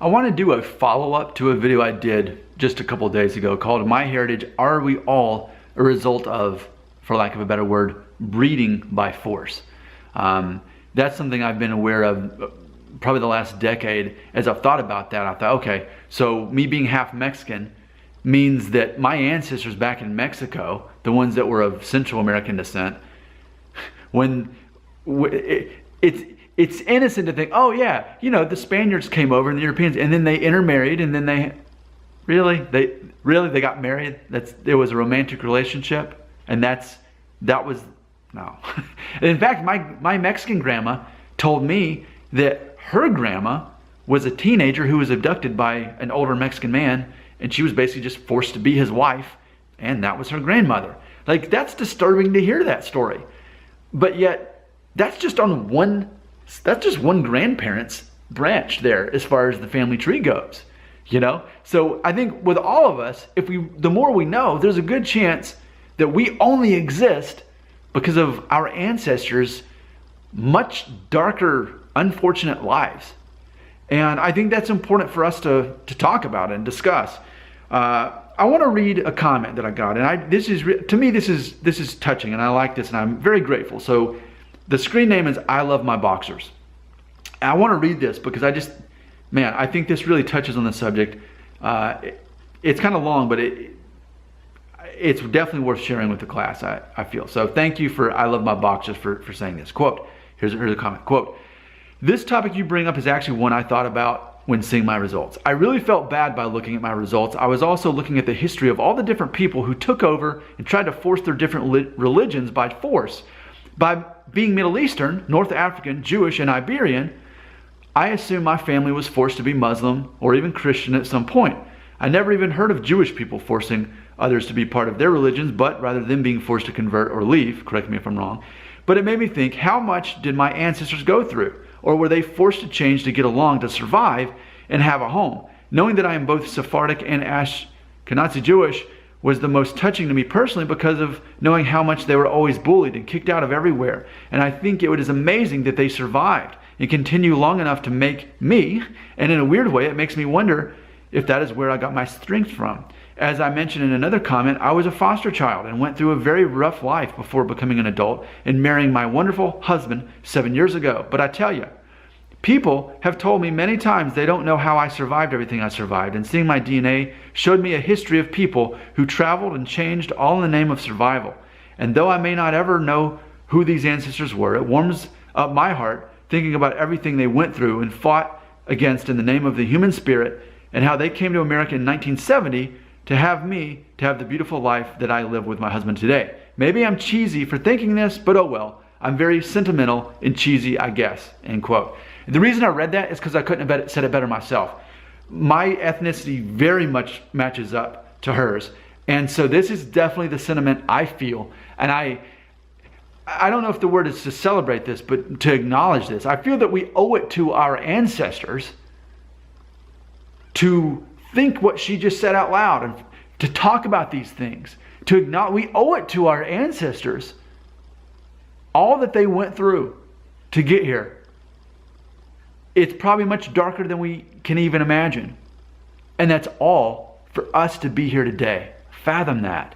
I want to do a follow-up to a video I did just a couple of days ago called MyHeritage, Are We All a Result of, for lack of a better word, breeding by force? That's something I've been aware of probably the last decade. As I've thought about that, I thought, okay, so me being half Mexican means that my ancestors back in Mexico, the ones that were of Central American descent, it's innocent to think, oh yeah, you know, the Spaniards came over and the Europeans, and then they intermarried, and then they got married. It was a romantic relationship, and that was no. In fact, my Mexican grandma told me that her grandma was a teenager who was abducted by an older Mexican man, and she was basically just forced to be his wife, and that was her grandmother. Like, that's disturbing to hear that story. But yet, that's just one grandparent's branch there as far as the family tree goes, you know? So I think with all of us, the more we know, there's a good chance that we only exist because of our ancestors' much darker, unfortunate lives. And I think that's important for us to talk about and discuss. I want to read a comment that I got, and to me this is touching, and I like this, and I'm very grateful. So the screen name is I Love My Boxers. And I want to read this because I think this really touches on the subject. It's kind of long, but it's definitely worth sharing with the class, I feel. So thank you for I Love My Boxers for saying this. Quote, here's a comment, quote, "This topic you bring up is actually one I thought about when seeing my results. I really felt bad by looking at my results. I was also looking at the history of all the different people who took over and tried to force their different religions by force. By being Middle Eastern, North African, Jewish, and Iberian, I assume my family was forced to be Muslim or even Christian at some point. I never even heard of Jewish people forcing others to be part of their religions, but rather than being forced to convert or leave, correct me if I'm wrong. But it made me think, how much did my ancestors go through? Or were they forced to change to get along, to survive, and have a home? Knowing that I am both Sephardic and Ashkenazi Jewish was the most touching to me personally because of knowing how much they were always bullied and kicked out of everywhere. And I think it is amazing that they survived and continue long enough to make me, and in a weird way, it makes me wonder if that is where I got my strength from. As I mentioned in another comment, I was a foster child and went through a very rough life before becoming an adult and marrying my wonderful husband 7 years ago. But I tell you, people have told me many times they don't know how I survived everything I survived, and seeing my DNA showed me a history of people who traveled and changed all in the name of survival. And though I may not ever know who these ancestors were, it warms up my heart thinking about everything they went through and fought against in the name of the human spirit, and how they came to America in 1970 to have the beautiful life that I live with my husband today. Maybe I'm cheesy for thinking this, but oh well. I'm very sentimental and cheesy, I guess," end quote. The reason I read that is because I couldn't have said it better myself. My ethnicity very much matches up to hers. And so this is definitely the sentiment I feel. And I don't know if the word is to celebrate this, but to acknowledge this. I feel that we owe it to our ancestors to think what she just said out loud and to talk about these things. To acknowledge, we owe it to our ancestors, all that they went through to get here. It's probably much darker than we can even imagine. And that's all for us to be here today. Fathom that.